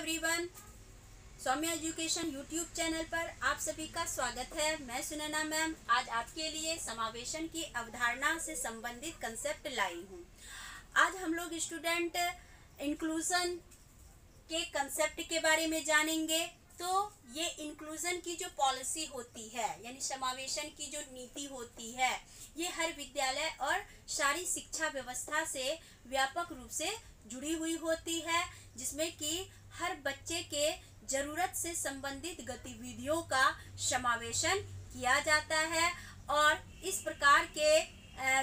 Everyone, Saumya education YouTube channel पर आप सभी का स्वागत है। मैं सुनैना मैम आज आपके लिए समावेशन की अवधारणा से संबंधित कंसेप्ट लाई हूँ। आज हम लोग स्टूडेंट इंक्लूजन के कंसेप्ट के बारे में जानेंगे। तो ये इंक्लूजन की जो पॉलिसी होती है यानी समावेशन की जो नीति होती है, ये हर विद्यालय और सारी शिक्षा व्यवस्था से व्यापक रूप से जुड़ी हुई होती है, जिसमें कि हर बच्चे के जरूरत से संबंधित गतिविधियों का समावेशन किया जाता है और इस प्रकार के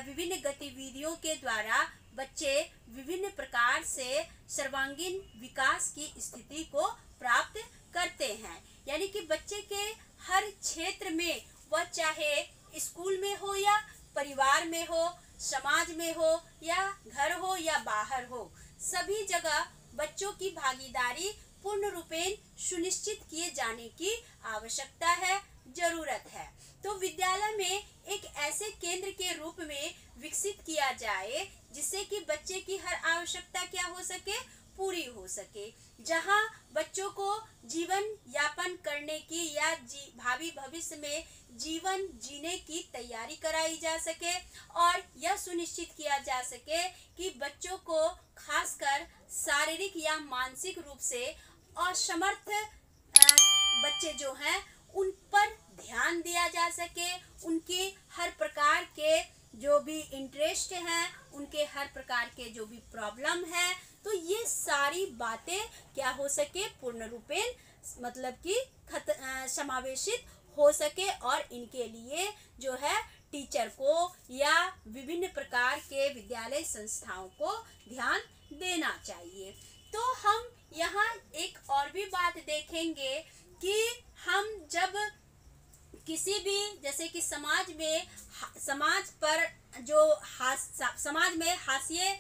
विभिन्न गतिविधियों के द्वारा बच्चे विभिन्न प्रकार से सर्वांगीण विकास की स्थिति को प्राप्त करते हैं। यानी कि बच्चे के हर क्षेत्र में, वह चाहे स्कूल में हो या परिवार में हो, समाज में हो या घर हो या बाहर हो, सभी जगह बच्चों की भागीदारी पूर्ण रूपेण सुनिश्चित किए जाने की आवश्यकता है, जरूरत है। तो विद्यालय में एक ऐसे केंद्र के रूप में विकसित किया जाए जिससे कि बच्चे की हर आवश्यकता क्या हो सके, पूरी हो सके, जहां बच्चों को जीवन यापन करने की या भावी भविष्य में जीवन जीने की तैयारी कराई जा सके और यह सुनिश्चित किया जा सके कि बच्चों को खासकर शारीरिक या मानसिक रूप से असमर्थ बच्चे जो हैं उन पर ध्यान दिया जा सके, उनकी हर प्रकार के जो भी इंटरेस्ट हैं, उनके हर प्रकार के जो भी प्रॉब्लम है, तो ये सारी बातें क्या हो सके, पूर्ण रूपेण मतलब कि समावेशित हो सके और इनके लिए जो है टीचर को या विभिन्न प्रकार के विद्यालय संस्थाओं को ध्यान देना चाहिए। तो हम यहाँ एक और भी बात देखेंगे कि हम जब किसी भी जैसे कि समाज में हाशिए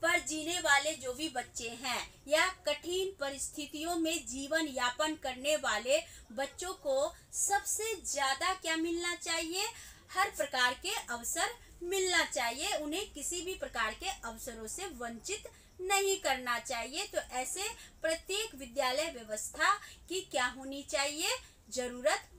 पर जीने वाले जो भी बच्चे हैं या कठिन परिस्थितियों में जीवन यापन करने वाले बच्चों को सबसे ज्यादा क्या मिलना चाहिए, हर प्रकार के अवसर मिलना चाहिए, उन्हें किसी भी प्रकार के अवसरों से वंचित नहीं करना चाहिए। तो ऐसे प्रत्येक विद्यालय व्यवस्था की क्या होनी चाहिए, जरूरत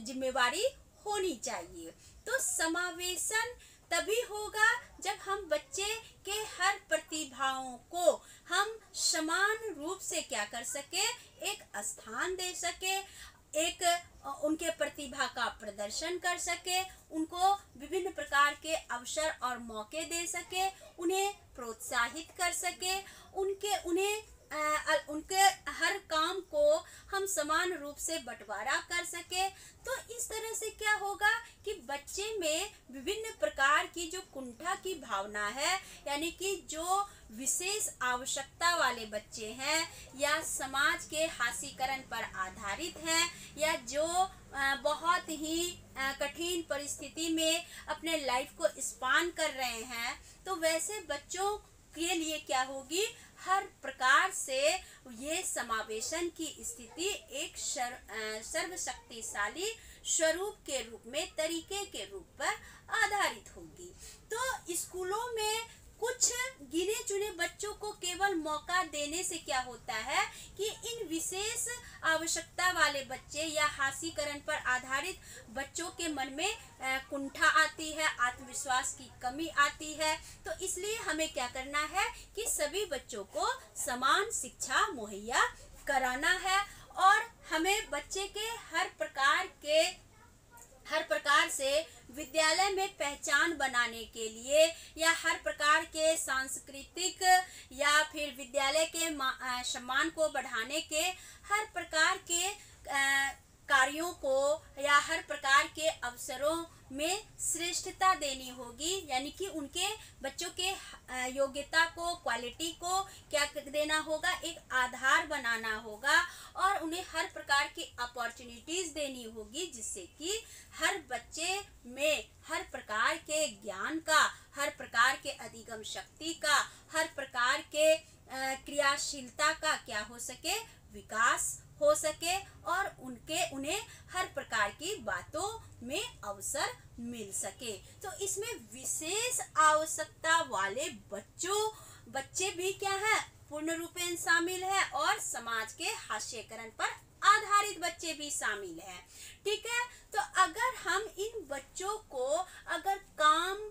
जिम्मेवारी होनी चाहिए। तो समावेशन तभी होगा जब हम बच्चे के हर प्रतिभाओं को हम समान रूप से क्या कर सके, एक स्थान दे सके, एक उनके प्रतिभा का प्रदर्शन कर सके, उनको विभिन्न प्रकार के अवसर और मौके दे सके, उन्हें प्रोत्साहित कर सके, उनके हर काम को हम समान रूप से बंटवारा कर सके। तो इस तरह से क्या होगा कि बच्चे में विभिन्न प्रकार की जो कुंठा की भावना है, यानी कि जो विशेष आवश्यकता वाले बच्चे हैं या समाज के हाशिकरण पर आधारित हैं या जो बहुत ही कठिन परिस्थिति में अपने लाइफ को स्पान कर रहे हैं, तो वैसे बच्चों के लिए क्या होगी, हर प्रकार से ये समावेशन की स्थिति एक सर्वशक्तिशाली स्वरूप के रूप में, तरीके के रूप पर आधारित होगी। तो स्कूलों में कुछ गिने चुने बच्चों को केवल मौका देने से क्या होता है कि इन विशेष आवश्यकता वाले बच्चे या हाशिकरण पर आधारित बच्चों के मन में कुंठा आती है, आत्मविश्वास की कमी आती है। तो इसलिए हमें क्या करना है कि सभी बच्चों को समान शिक्षा मुहैया कराना है और हमें बच्चे के हर प्रकार से विद्यालय में पहचान बनाने के लिए या हर प्रकार के सांस्कृतिक या फिर विद्यालय के सम्मान को बढ़ाने के हर प्रकार के कार्यों को या हर प्रकार के अवसरों में श्रेष्ठता देनी होगी, यानी कि उनके बच्चों के योग्यता को, क्वालिटी को क्या देना होगा, एक आधार बनाना होगा और उन्हें हर प्रकार की अपॉर्चुनिटीज देनी होगी, जिससे कि हर बच्चे में हर प्रकार के ज्ञान का, हर प्रकार के अधिगम शक्ति का, हर प्रकार के क्रियाशीलता का क्या हो सके, विकास हो सके और उन्हें हर प्रकार की बातों में अवसर मिल सके। तो इसमें विशेष आवश्यकता वाले बच्चे भी क्या है, पूर्ण रूपेण शामिल है और समाज के हास्यकरण पर आधारित बच्चे भी शामिल हैं। ठीक है, तो अगर हम इन बच्चों को अगर काम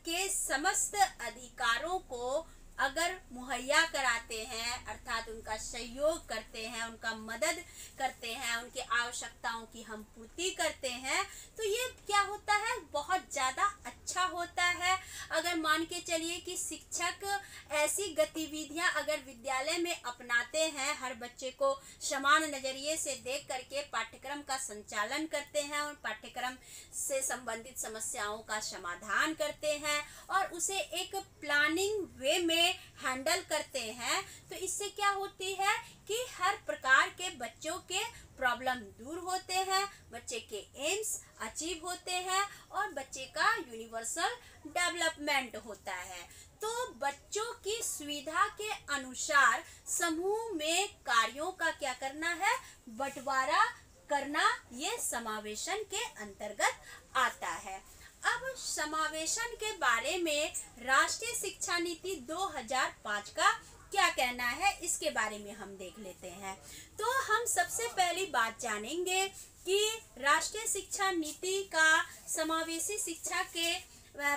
के समस्त अधिकारों को अगर मुहैया कराते हैं, अर्थात उनका सहयोग करते हैं, उनका मदद करते हैं, उनकी आवश्यकताओं की हम पूर्ति करते हैं, तो ये क्या होता है, बहुत ज़्यादा अच्छा होता है। अगर मान के चलिए कि शिक्षक ऐसी गतिविधियां अगर विद्यालय में अपनाते हैं, हर बच्चे को समान नज़रिए से देख करके पाठ्यक्रम का संचालन करते हैं और पाठ्यक्रम से संबंधित समस्याओं का समाधान करते हैं और उसे एक प्लानिंग वे में हैंडल करते हैं, तो इससे क्या होती है कि हर प्रकार के बच्चों के प्रॉब्लम दूर होते हैं, बच्चे के एम्स अचीव होते हैं और बच्चे का यूनिवर्सल डेवलपमेंट होता है। तो बच्चों की सुविधा के अनुसार समूह में कार्यों का क्या करना है, बंटवारा करना, ये समावेशन के अंतर्गत आता है। अब समावेशन के बारे में राष्ट्रीय शिक्षा नीति 2005 का क्या कहना है, इसके बारे में हम देख लेते हैं। तो हम सबसे पहली बात जानेंगे कि राष्ट्रीय शिक्षा नीति का समावेशी शिक्षा के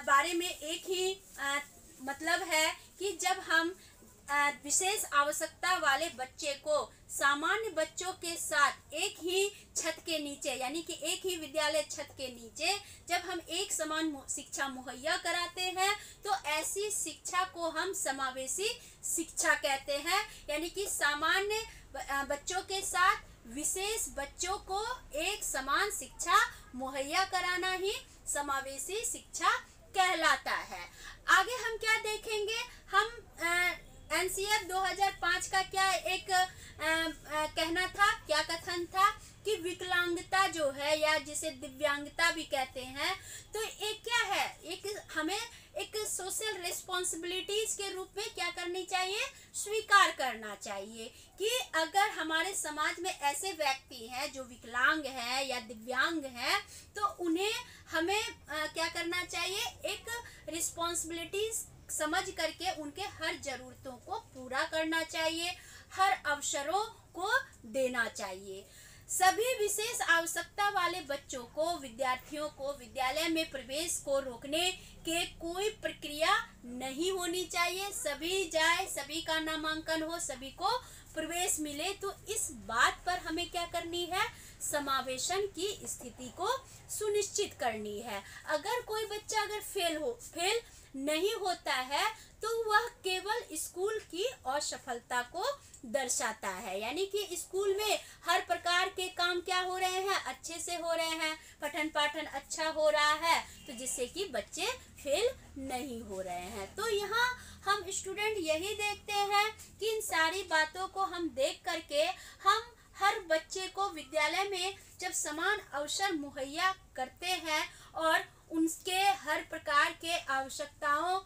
बारे में एक ही मतलब है कि जब हम विशेष आवश्यकता वाले बच्चे को सामान्य बच्चों के साथ एक ही छत के नीचे, यानी कि एक ही विद्यालय छत के नीचे जब हम एक समान शिक्षा मुहैया कराते हैं, तो ऐसी शिक्षा को हम समावेशी शिक्षा कहते हैं। यानी कि सामान्य बच्चों के साथ विशेष बच्चों को एक समान शिक्षा मुहैया कराना ही समावेशी शिक्षा कहलाता है। आगे हम क्या देखेंगे, हम एनसीएफ 2005 का क्या एक कहना था, क्या कथन था कि विकलांगता जो है या जिसे दिव्यांगता भी कहते हैं, तो एक क्या है, एक हमें एक सोशल रिस्पॉन्सिबिलिटीज के रूप में क्या करनी चाहिए, स्वीकार करना चाहिए कि अगर हमारे समाज में ऐसे व्यक्ति हैं जो विकलांग हैं या दिव्यांग हैं, तो उन्हें हमें क्या करना चाहिए, एक रिस्पॉन्सिबिलिटीज समझ करके उनके हर जरूरतों को पूरा करना चाहिए, हर अवसरों को देना चाहिए। सभी विशेष आवश्यकता वाले बच्चों को, विद्यार्थियों को विद्यालय में प्रवेश को रोकने के कोई प्रक्रिया नहीं होनी चाहिए। सभी जाए, सभी का नामांकन हो, सभी को प्रवेश मिले। तो इस बात पर हमें क्या करनी है, समावेशन की स्थिति को सुनिश्चित करनी है। अगर कोई बच्चा अगर फेल नहीं होता है, तो वह केवल स्कूल की असफलता को दर्शाता है। यानी कि स्कूल में हर प्रकार के काम क्या हो रहे हैं, अच्छे से हो रहे हैं, पठन पाठन अच्छा हो रहा है, तो जिससे कि बच्चे फेल नहीं हो रहे हैं। तो यहाँ हम स्टूडेंट यही देखते हैं कि इन सारी बातों को हम देख करके हम हर बच्चे को विद्यालय में जब समान अवसर मुहैया करते हैं और उनके हर प्रकार के आवश्यकताओं,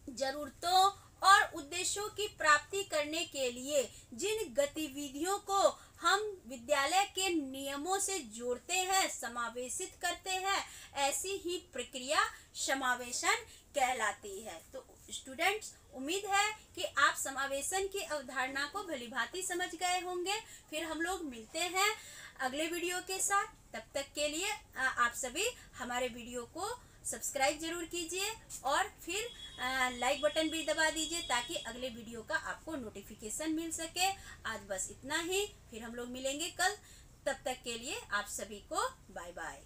जरूरतों और उद्देश्यों की प्राप्ति करने के लिए जिन गतिविधियों को हम विद्यालय के नियमों से जोड़ते हैं, समावेशित करते हैं, ऐसी ही प्रक्रिया समावेशन कहलाती है। तो स्टूडेंट्स, उम्मीद है कि आप समावेशन की अवधारणा को भलीभांति समझ गए होंगे। फिर हम लोग मिलते हैं अगले वीडियो के साथ। तब तक के लिए आप सभी हमारे वीडियो को सब्सक्राइब जरूर कीजिए और फिर लाइक बटन भी दबा दीजिए ताकि अगले वीडियो का आपको नोटिफिकेशन मिल सके। आज बस इतना ही, फिर हम लोग मिलेंगे कल। तब तक के लिए आप सभी को बाय बाय।